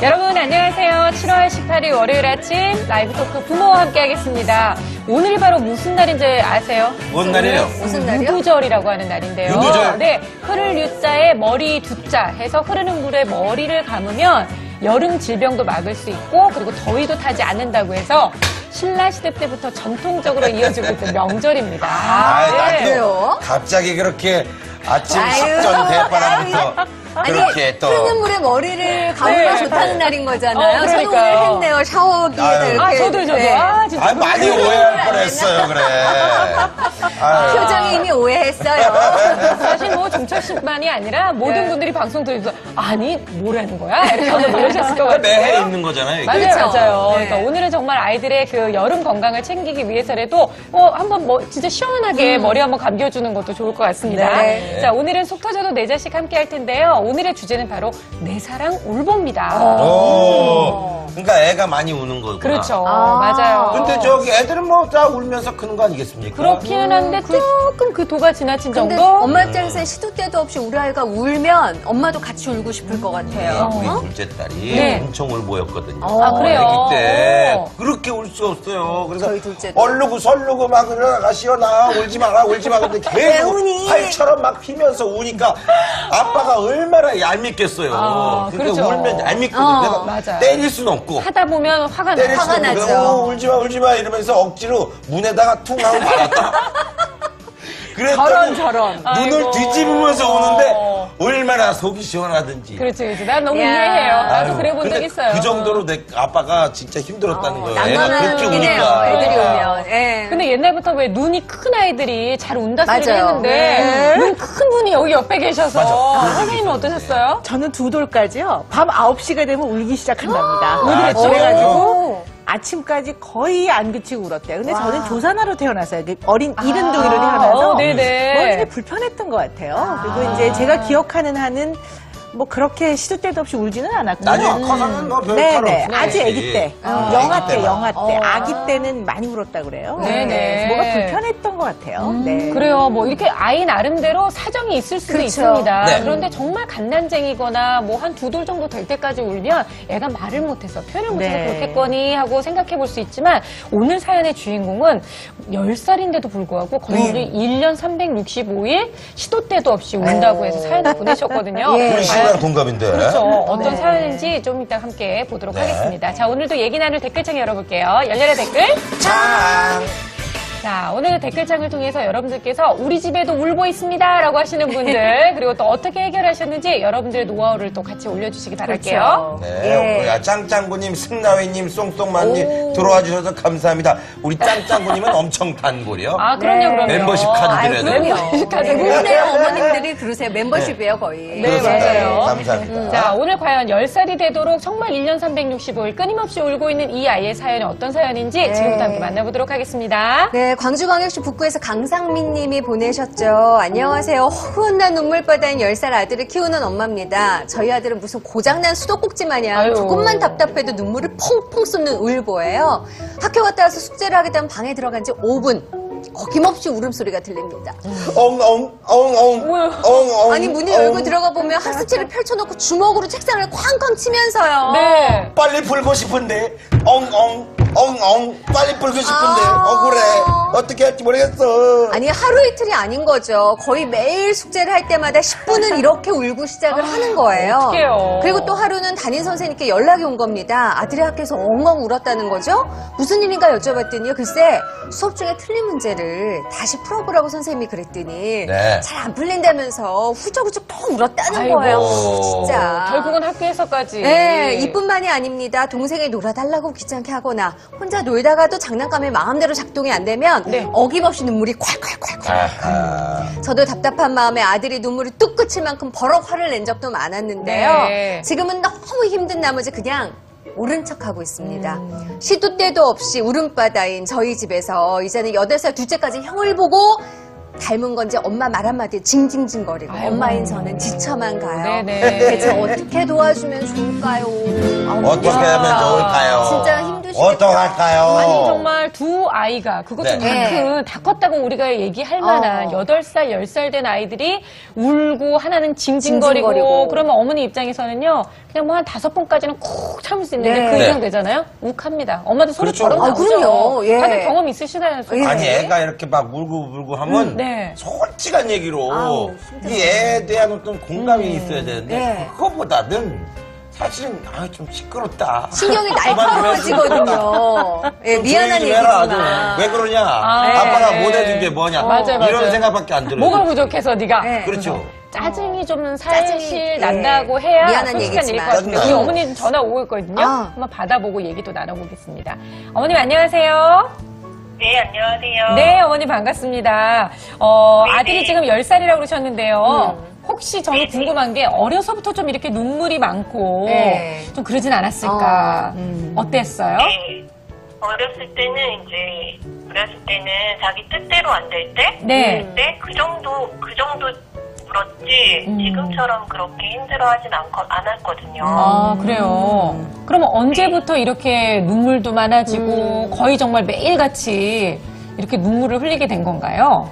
여러분 안녕하세요. 7월 18일 월요일 아침 라이브 토크 부모와 함께 하겠습니다. 오늘이 바로 무슨 날인지 아세요? 뭔 날이에요? 무슨 날이요? 유두절이라고 하는 날인데요. 유두절? 네, 흐를 유자에 머리 두자 해서 흐르는 물에 머리를 감으면 여름 질병도 막을 수 있고 그리고 더위도 타지 않는다고 해서 신라시대 때부터 전통적으로 이어지고 있던 명절입니다. 그래요? 갑자기 그렇게 아침 아유, 식전 대바람부터 그렇게 또. 흐르는 물에 머리를 감으면 좋다는 날인 거잖아요. 저도 오늘 그러니까요. 했네요. 샤워기에다 아유. 이렇게. 저도. 네. 진짜. 아, 많이 오해할 뻔했어요, 그래. 아유. 표정이 이미 오해했어요. 사실 뭐 종철 씨만이 아니라 모든 분들이 방송 들으면서 아니 뭐라는 거야? 이렇게 한번 놀라셨을 것 같아요. 매해 있는 거잖아요, 이게. 맞아요, 그렇죠. 맞아요. 네. 그러니까 오늘은 정말 아이들의 그 여름 건강을 챙기기 위해서라도 한번 진짜 시원하게 머리 한번 감겨주는 것도 좋을 것 같습니다. 네. 자, 오늘은 속 터져도 내 자식 함께 할 텐데요. 오늘의 주제는 바로 내 사랑 울보입니다. 오. 그러니까 애가 많이 우는 거구나. 그렇죠. 아. 맞아요. 근데 저기 애들은 뭐 다 울면서 크는 거 아니겠습니까? 그렇기는 한데 조금 그 도가 지나친 근데 정도? 엄마 입장에서는 시도 때도 없이 우리 아이가 울면 엄마도 같이 울고 싶을 것 같아요. 우리 어? 둘째 딸이 네. 엄청 울보였거든요. 아, 그래요? 아기 때 어. 그렇게 울 수 없어요. 그래서 저희 둘째도. 얼르고 설르고 막 일어나가시오 울지 마라 울지 마. 근데 왜 계속 우니? 활처럼 막 휘면서 우니까 아빠가 얼마나 얄밉겠어요. 아, 그러니까 그렇죠. 울면 얄밉거든. 내가 맞아요. 때릴 수는 없고. 하다 보면 화가 때릴 나요. 화가 수는 없고. 나죠. 울지 마 이러면서 억지로 문에다가 퉁 하고 말았다. 그랬더니 저런. 눈을 아이고. 뒤집으면서 우는데 얼마나 속이 시원하든지. 그렇지. 난 너무 야. 이해해요. 나도 아유, 그래 본 적 근데 있어요. 그 정도로 내 아빠가 진짜 힘들었다는 거예요. 애가 난감한 그렇게 웃기네요. 우니까. 애들이 그러니까요. 울면. 예. 근데 옛날부터 왜 눈이 큰 아이들이 잘 운다 소리를 맞아요. 했는데 네. 눈 큰 분이 여기 옆에 계셔서 맞아. 선생님은 어떠셨어요? 저는 두 돌까지요. 밤 9시가 되면 울기 시작한답니다. 아, 그래가지고 오. 아침까지 거의 안 그치고 울었대요. 근데 와. 저는 조산아로 태어났어요. 어린 이른둥이로 태어나서 네네. 머리가 불편했던 것 같아요. 그리고 이제 제가 기억하는 한은 뭐 그렇게 시도 때도 없이 울지는 않았고요. 나중에 커서는 뭐 별 탈 네네. 없으면 아주 되지. 아기 때. 아기 영아 때, 때만. 영아 때. 아기 때는 많이 울었다 그래요. 네네. 뭐가 불편했던 것 같아요. 네. 그래요. 뭐 이렇게 아이 나름대로 사정이 있을 수도 그렇죠. 있습니다. 네. 그런데 정말 갓난쟁이거나 뭐 한 두 돌 정도 될 때까지 울면 애가 말을 못해서 표현을 못해서 네. 그렇겠거니 하고 생각해 볼 수 있지만 오늘 사연의 주인공은 10살인데도 불구하고 거의 1년 365일 시도 때도 없이 운다고 해서 사연을 보내셨거든요. 예. 우리 시간 동갑인데. 그렇죠. 어떤 사연인지 좀 이따 함께 보도록 네. 하겠습니다. 자, 오늘도 얘기 나눌 댓글창 열어볼게요. 열렬의 댓글. 짱! 자, 오늘 댓글창을 통해서 여러분들께서 우리 집에도 울보 있습니다 라고 하시는 분들 그리고 또 어떻게 해결하셨는지 여러분들의 노하우를 또 같이 올려주시기 바랄게요. 네, 예. 우리 짱짱구님, 승나위님, 쏭쏭만님 들어와 주셔서 감사합니다. 우리 짱짱구님은 엄청 단골이요. 아, 그럼요. 멤버십 카드 드려야 돼요. 멤버십 카드. 대부분의 어머님들이 그러세요. 멤버십이에요, 거의. 네, 맞아요. 감사합니다. 자, 오늘 과연 10살이 되도록 정말 1년 365일 끊임없이 울고 있는 이 아이의 사연이 어떤 사연인지 지금부터 함께 만나보도록 하겠습니다. 네, 광주광역시 북구에서 강상민 님이 보내셨죠. 안녕하세요. 허훈한 눈물바다인 10살 아들을 키우는 엄마입니다. 저희 아들은 무슨 고장난 수도꼭지 마냥 아유. 조금만 답답해도 눈물을 펑펑 쏟는 울보예요. 학교 갔다 와서 숙제를 하겠다면 방에 들어간 지 5분. 어김없이 울음소리가 들립니다. 엉엉. 아니 문을 열고 들어가 보면 학습지를 펼쳐놓고 주먹으로 책상을 쾅쾅 치면서요. 네. 빨리 풀고 싶은데 엉엉 빨리 풀고 싶은데 아. 억울해. 어떻게 할지 모르겠어. 아니 하루 이틀이 아닌 거죠. 거의 매일 숙제를 할 때마다 10분은 이렇게 울고 시작을 하는 거예요. 어떡해요. 그리고 또 하루는 담임 선생님께 연락이 온 겁니다. 아들이 학교에서 엉엉 울었다는 거죠. 무슨 일인가 여쭤봤더니요. 글쎄 수업 중에 틀린 문제를 다시 풀어보라고 선생님이 그랬더니 네. 잘 안 풀린다면서 후적후적 펑 울었다는 아이고. 거예요. 진짜. 결국은 학교에서까지. 네, 이뿐만이 아닙니다. 동생이 놀아달라고 귀찮게 하거나 혼자 놀다가도 장난감이 마음대로 작동이 안 되면 네. 어김없이 눈물이 콸콸콸콸. 아하. 저도 답답한 마음에 아들이 눈물이 뚝 그칠 만큼 버럭 화를 낸 적도 많았는데요. 네. 지금은 너무 힘든 나머지 그냥 모른 척하고 있습니다. 시도 때도 없이 울음바다인 저희 집에서 이제는 8살 둘째까지 형을 보고 닮은 건지 엄마 말 한마디에 징징징거리고 아이고. 엄마인 저는 지쳐만 가요. 네네. 대체 어떻게 도와주면 좋을까요? 어떻게 하면 좋을까요? 진짜 힘드시죠? 어떡할까요? 아니 정말 두 아이가 그것도 네. 다 컸다고 우리가 얘기할 만한 8살, 10살 된 아이들이 울고 하나는 징징거리고 징징거리고. 그러면 어머니 입장에서는요 그냥 뭐 한 5번까지는 쿡 참을 수 있는데 네. 그 네. 이상 되잖아요? 욱합니다. 엄마도 소리 그렇죠. 버럭 아, 나오죠. 그럼요. 예. 다들 경험 있으시나요? 예. 아니 애가 이렇게 막 울고 하면 네. 솔직한 얘기로 아우, 이 애에 대한 어떤 공감이 있어야 되는데 네. 그거보다는 사실은 좀 시끄럽다. 신경이 그만 날카로워지거든요. 예, 좀 미안한 조용히 좀 해라, 얘기지만. 좀. 왜 그러냐? 아, 아빠가 네. 못 해준 게 뭐냐? 맞아요, 맞아요. 이런 생각밖에 안 들어요. 뭐가 부족해서 네가 네. 그렇죠. 짜증이 좀 짜증이, 살실 예. 난다고 해야 미안한 솔직한 얘기일 것 얘기지만. 같은데 우리 짜증나요. 어머님 전화 오고 있거든요. 아. 한번 받아보고 얘기도 나눠보겠습니다. 어머님 안녕하세요. 네, 안녕하세요. 네, 어머니 반갑습니다. 아들이 지금 10살이라고 그러셨는데요. 혹시 저는 궁금한 게 어려서부터 좀 이렇게 눈물이 많고 네. 좀 그러진 않았을까? 어땠어요? 네. 어렸을 때는 자기 뜻대로 안 될 때? 네. 그때 그 정도 울었지, 지금처럼 그렇게 힘들어하진 않았거든요. 아, 그래요. 그러면 언제부터 이렇게 눈물도 많아지고 거의 정말 매일같이 이렇게 눈물을 흘리게 된 건가요?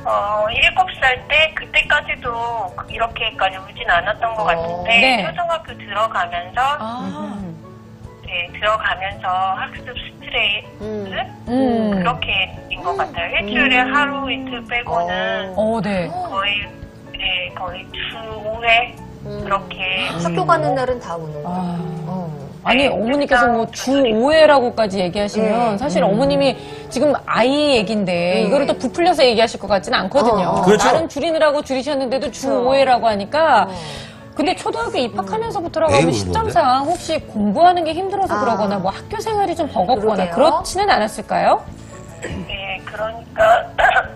7살 때, 그때까지도 이렇게까지 울진 않았던 것 같은데, 네. 초등학교 들어가면서, 들어가면서 학습 스트레스? 그렇게 된 것 같아요. 일주일에 하루 이틀 빼고는 네. 거의 주 5회 그렇게 학교 가는 날은 다 우는 거. 아니, 어머니께서 뭐 주 5회라고까지 얘기하시면 네. 사실 어머님이 지금 아이 얘기인데 이거를 또 부풀려서 얘기하실 것 같지는 않거든요. 그렇죠. 나름 줄이느라고 줄이셨는데도 주 5회라고 하니까 근데 초등학교 입학하면서부터라고 하면 에이, 시점상 혹시 공부하는 게 힘들어서 그러거나 뭐 학교 생활이 좀 버겁거나 그러게요. 그렇지는 않았을까요? 네, 그러니까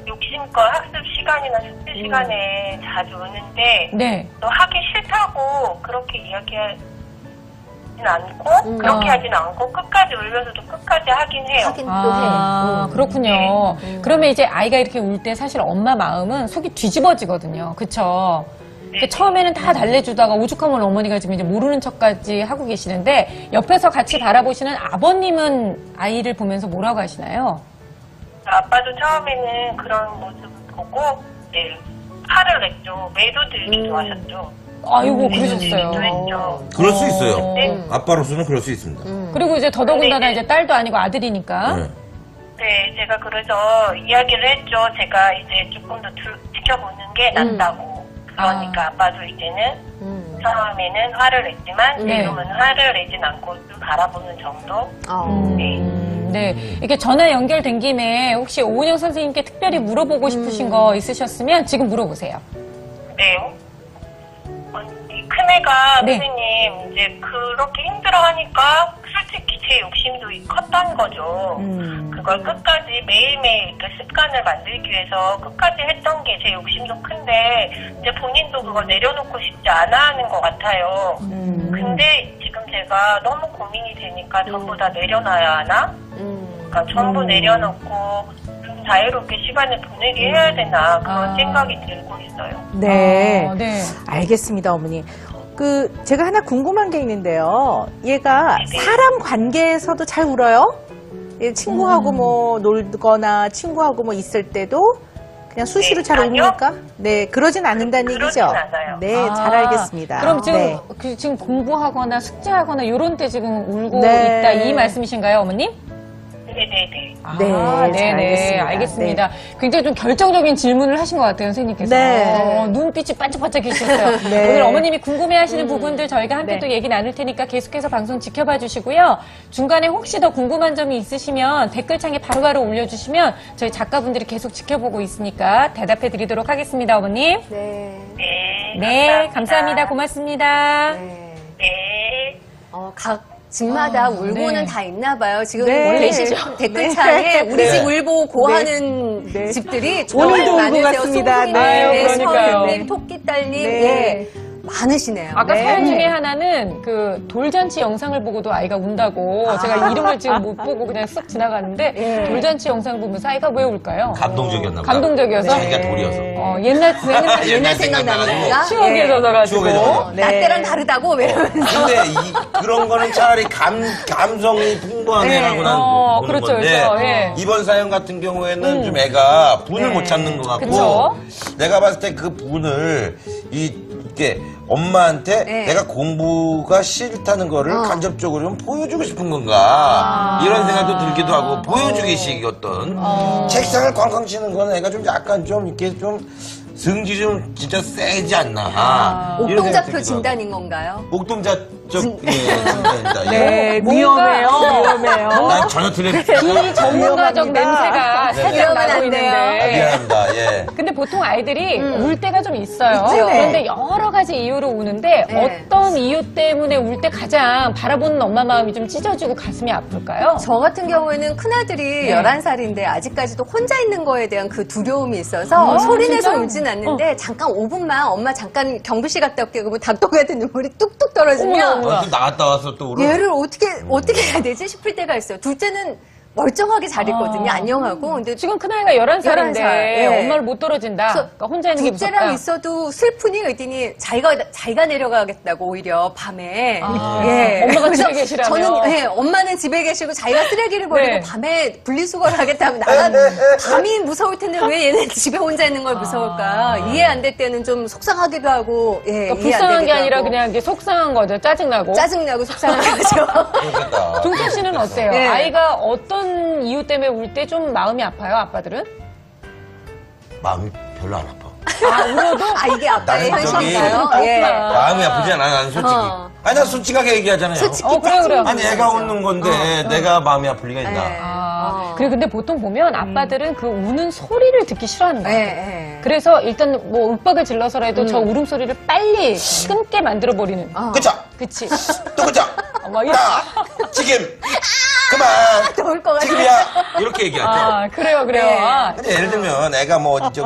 욕심껏 학습 시간이나 숙제 시간에 자주 우는데 네. 또 하기 싫다고 그렇게 이야기하진 않고 그렇게 하진 않고 끝까지 울면서도 끝까지 하긴 해요. 하긴 또 아, 해. 그렇군요. 그러면 이제 아이가 이렇게 울 때 사실 엄마 마음은 속이 뒤집어지거든요. 그쵸? 그러니까 처음에는 다 달래주다가 오죽하면 어머니가 지금 이제 모르는 척까지 하고 계시는데 옆에서 같이 바라보시는 아버님은 아이를 보면서 뭐라고 하시나요? 아빠도 처음에는 그런 모습을 보고 화를 냈죠. 매도 들기도 하셨죠. 아이고, 매도 들기도 그러셨어요. 했죠. 그럴 수 있어요. 네. 아빠로서는 그럴 수 있습니다. 그리고 이제 더더군다나 네. 이제 딸도 아니고 아들이니까. 네. 네, 제가 그래서 이야기를 했죠. 제가 이제 조금 더 지켜보는 게 낫다고. 그러니까 아빠도 이제는 처음에는 화를 냈지만 지금은 화를 내진 않고 좀 바라보는 정도. 네. 이렇게 전화 연결된 김에 혹시 오은영 선생님께 특별히 물어보고 싶으신 거 있으셨으면 지금 물어보세요. 네. 이 큰애가 네. 선생님 이제 그렇게 힘들어하니까 솔직히 제 욕심도 컸던 거죠. 그걸 끝까지 매일매일 이렇게 습관을 만들기 위해서 끝까지 했던 게 제 욕심도 큰데 이제 본인도 그걸 내려놓고 싶지 않아 하는 것 같아요. 근데 지금 제가 너무 고민이 되니까 전부 다 내려놔야 하나? 그러니까 전부 내려놓고 좀 자유롭게 시간을 보내게 해야 되나 그런 생각이 들고 있어요. 네. 네. 알겠습니다, 어머니. 제가 하나 궁금한 게 있는데요. 얘가 사람 관계에서도 잘 울어요? 얘 친구하고 뭐 놀거나 친구하고 뭐 있을 때도 그냥 수시로 네, 잘 아니요. 웁니까? 네, 그러진 않는다는 그러진 얘기죠? 않아요. 네, 아, 잘 알겠습니다. 그럼 지금, 네. 지금 공부하거나 숙제하거나 이런 때 지금 울고 네. 있다 이 말씀이신가요, 어머님? 네네네. 네, 잘 네네, 알겠습니다. 알겠습니다. 굉장히 좀 결정적인 질문을 하신 것 같아요, 선생님께서. 네. 눈빛이 반짝반짝해지셨어요. 네. 오늘 어머님이 궁금해하시는 부분들 저희가 함께 네. 또 얘기 나눌 테니까 계속해서 방송 지켜봐 주시고요. 중간에 혹시 더 궁금한 점이 있으시면 댓글창에 바로바로 올려주시면 저희 작가분들이 계속 지켜보고 있으니까 대답해 드리도록 하겠습니다, 어머님. 네. 네. 네, 감사합니다. 고맙습니다. 네. 네. 각 집마다 울고는 네. 다 있나 봐요. 지금 네. 원래 계시죠? 댓글창에 우리 집 네. 울보 고하는 네. 집들이 오늘도 정말 울고 많으세요. 갔습니다. 송소희님, 네, 그러니까요. 서은님, 토끼딸님, 네. 예. 많으시네요. 아까 네. 사연 중에 하나는 그 돌잔치 영상을 보고도 아이가 운다고 제가 이름을 지금 못 보고 그냥 쓱 지나갔는데 예. 돌잔치 영상 보면서 아이가 왜 울까요? 감동적이었나 보다. 감동적이어서? 자기가 돌이어서. 옛날 옛날 생각나니까 추억에 예. 젖어가지고. 추억에 젖어. 나 때랑 다르다고 이러면서. 근데 그런 거는 차라리 감성이 풍부한 네. 애라고 나는 보는 그렇죠, 건데 그렇죠. 예. 이번 사연 같은 경우에는 좀 애가 분을 못 찾는 것 같고 그쵸. 내가 봤을 때 그 분을 이렇게 엄마한테 네. 내가 공부가 싫다는 거를 간접적으로 좀 보여주고 싶은 건가 이런 생각도 들기도 하고 보여주기식 어떤 책상을 쾅쾅 치는 거는 애가 좀 약간 좀 이렇게 좀 성질이 좀 진짜 세지 않나 이런 생각이 옥동자표 들기도 진단인 건가요? 하고. 옥동자적 진단이다. 네, 뭔가- 위험해요. 위험해요. 난 전혀 틀렸어. 비전문가적 냄새가 네. 살짝 이러면 나고 안 돼요. 있는데. 미안합니다. 예. 근데 보통 아이들이 울 때가 좀 있어요. 있죠. 그런데 여러 가지 이유로 우는데 네. 어떤 이유 때문에 울 때 가장 바라보는 엄마 마음이 좀 찢어지고 가슴이 아플까요? 저 같은 경우에는 큰아들이 네. 11살인데 아직까지도 혼자 있는 거에 대한 그 두려움이 있어서 소리 내서 진짜? 울진 않는데 잠깐 5분만 엄마 잠깐 경비실 갔다 올게 그러면 닭똥 같은 눈물이 뚝뚝 떨어지면 어머나. 또 나갔다 와서 또 울어. 얘를 어떻게 해야 되지 싶을 때가 있어요. 둘째는 멀쩡하게 잘 있거든요. 안녕하고. 근데 지금 큰아이가 11살인데 11살, 예. 엄마를 못 떨어진다. 그래서 그러니까 혼자 있는 게 무섭다. 둘째랑 있어도 슬프니 그랬더니 자기가 내려가겠다고 오히려 밤에 엄마가 그래서 집에 계시라며. 저는 엄마는 집에 계시고 자기가 쓰레기를 버리고 네. 밤에 분리수거를 하겠다면 나는 밤이 무서울 텐데 왜 얘는 집에 혼자 있는 걸 무서울까 이해 안 될 때는 좀 속상하기도 하고 그러니까 이해 안 불쌍한 게 되기도 아니라 하고. 그냥 이게 속상한 거죠. 짜증나고. 짜증나고 속상한 거죠. 그렇겠다. 종철 씨는 어때요? 네. 아이가 어떤 이유 때문에 울 때 좀 마음이 아파요, 아빠들은? 마음이 별로 안 아파. 울어도? 이게 아빠의 나는 저기 현실인가요? 예. 마음이 아프지 않아, 나는 솔직히. 아니, 난 솔직하게 얘기하잖아요. 솔직히 그래요. 아니, 애가 웃는 건데 내가 마음이 아플 리가 있나. 네. 그리고 근데 보통 보면 아빠들은 그 우는 소리를 듣기 싫어하는 거예요. 예. 그래서 일단 뭐 윽박을 질러서라도 저 울음소리를 빨리 끊게 만들어버리는. 그쵸? 그치. 또 그쵸? 막 이렇게. 나, 지금, 그만. 더울 것 같아요. 지금이야. 이렇게 얘기하죠. 그래요. 네. 근데 예를 들면 애가 뭐 어디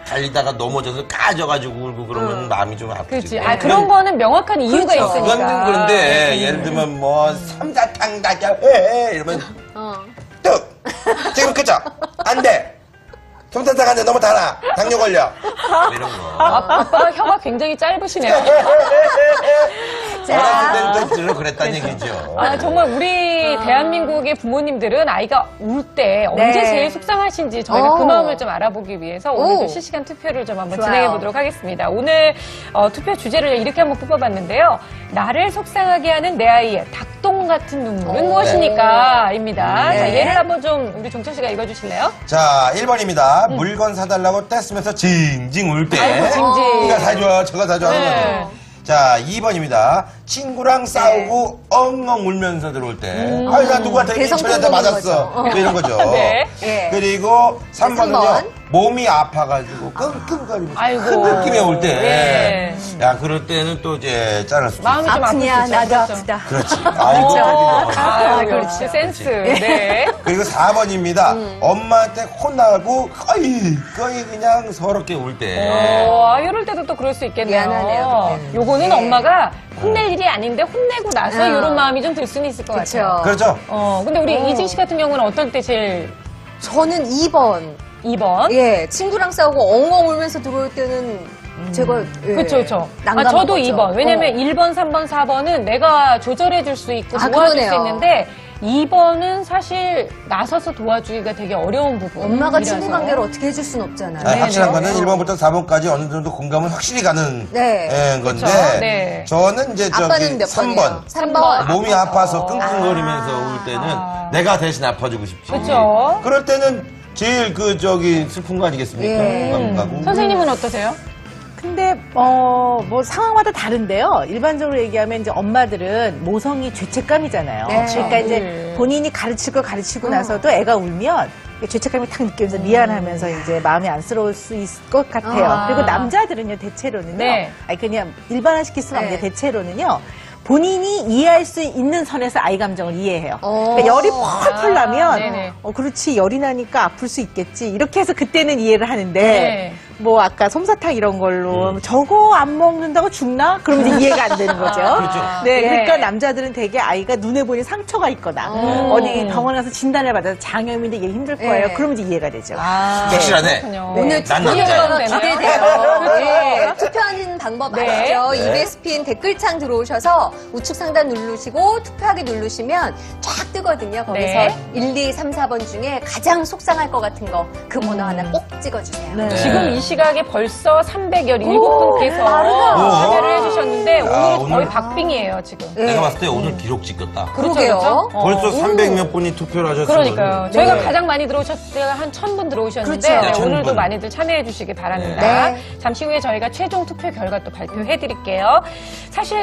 달리다가 넘어져서 까져가지고 울고 그러면 마음이 좀 아프지. 그치. 그런 거는 명확한 이유가 그렇죠. 있으니까. 그건 그런데 예를 들면 뭐 삼사탕 다자 해 이러면 뚝 지금 그쵸? 안 돼. 솜사탕 안 돼. 너무 달아. 당뇨 걸려. 이런 거. 아빠 혀가 굉장히 짧으시네요. 어렸을 때는 또 들어 그랬다는 얘기죠. 정말 우리 대한민국의 부모님들은 아이가 울 때 언제 네. 제일 속상하신지 저희가 그 마음을 좀 알아보기 위해서 오늘도 오. 실시간 투표를 좀 한번 좋아요. 진행해 보도록 하겠습니다. 오늘 투표 주제를 이렇게 한번 뽑아봤는데요. 나를 속상하게 하는 내 아이의 닭똥 같은 눈물은 무엇입니까? 입니다. 네. 자, 예를 한번 좀 우리 종철 씨가 읽어주실래요? 자, 1번입니다. 물건 사달라고 떼쓰면서 징징 울 때. 아이고, 징징. 이거 사줘, 저거 사줘 하는 네. 거죠. 자, 2번입니다. 친구랑 싸우고 엉엉 울면서 들어올 때. 아이, 나 누구한테 대성 처리한테 공동인 맞았어. 거죠. 이런 거죠. 네. 예. 그리고 3번은요. 3번. 몸이 아파가지고 끙끙거리면서 아이고. 느낌이 올 때. 네. 야, 그럴 때는 또 이제 짠할 수 있어. 마음이 좀 아프냐 아플 수 있죠. 나도 그렇죠. 아프다. 그렇지. 아이고. 아유, 그렇죠. 역시 센스. 네. 그리고 4번입니다. 엄마한테 혼나고 거의 그냥 서럽게 울 때. 이럴 때도 또 그럴 수 있겠네요. 미안하네요, 그때는. 요거는 네. 엄마가 혼낼 일이 아닌데 혼내고 나서 이런 마음이 좀 들 수는 있을 것 같아요. 그렇죠. 그렇죠? 근데 우리 이진 씨 같은 경우는 어떨 때 제일 저는 2번. 2번? 예, 친구랑 싸우고 엉엉 울면서 들어올 때는 제가 예, 그렇죠, 그렇죠. 난감한 저도 거죠. 2번. 왜냐면 1번, 3번, 4번은 내가 조절해 줄 수 있고 도와줄 수 그러네요. 있는데 2번은 사실 나서서 도와주기가 되게 어려운 부분. 엄마가 친구 관계를 어떻게 해줄 수는 없잖아요. 아, 확실한 네. 거는 1번부터 4번까지 어느 정도 공감은 확실히 가는 네. 건데 그렇죠. 네. 저는 이제 저기 아빠는 몇 3번. 번이요? 3번. 몸이 아파서 끙끙거리면서 울 때는 내가 대신 아파주고 싶지. 그렇죠. 그럴 때는 제일 슬픈 거 아니겠습니까? 예. 공감 가고. 선생님은 어떠세요? 근데 뭐 상황마다 다른데요. 일반적으로 얘기하면 이제 엄마들은 모성이 죄책감이잖아요. 네. 그러니까 이제 본인이 가르치고 나서도 애가 울면 죄책감이 탁 느껴져서 미안하면서 이제 마음이 안쓰러울 수 있을 것 같아요. 그리고 남자들은요, 대체로는요. 네. 아니 그냥 일반화시킬 수는 없는데 네. 대체로는요. 본인이 이해할 수 있는 선에서 아이 감정을 이해해요. 오. 그러니까 열이 펄펄 나면 네네. 그렇지 열이 나니까 아플 수 있겠지 이렇게 해서 그때는 이해를 하는데 네. 뭐 아까 솜사탕 이런 걸로 저거 안 먹는다고 죽나? 그러면 이제 이해가 안 되는 거죠. 그렇죠. 네, 예. 그러니까 남자들은 되게 아이가 눈에 보이는 상처가 있거나 어디 병원에 가서 진단을 받아서 장염인데 이게 힘들 거예요. 네. 그러면 이제 이해가 되죠. 확실하네. 그렇군요. 오늘 난 투표 남자야. 결과가 기대돼요. 네, 투표하는 방법 네. 아시죠? EBSPN 댓글창 들어오셔서 우측 상단 누르시고 투표하기 누르시면 쫙 뜨거든요. 거기서 네. 1, 2, 3, 4번 중에 가장 속상할 것 같은 거 그 번호 하나 꼭 찍어주세요. 네. 지금 이 시각에 벌써 317분께서 참여를 해주셨는데 오늘은 거의 박빙이에요, 지금. 내가 봤을 때 오늘 기록 찍혔다. 그러게요. 그렇죠? 벌써 300 몇 분이 투표를 하셨어요. 그러니까요. 저희가 가장 많이 들어오셨을 때가 한 1000분 들어오셨는데 그렇죠. 네, 네, 오늘도 1000분. 많이들 참여해 주시기 바랍니다. 네. 잠시 후에 저희가 최종 투표 결과 또 발표해 드릴게요. 사실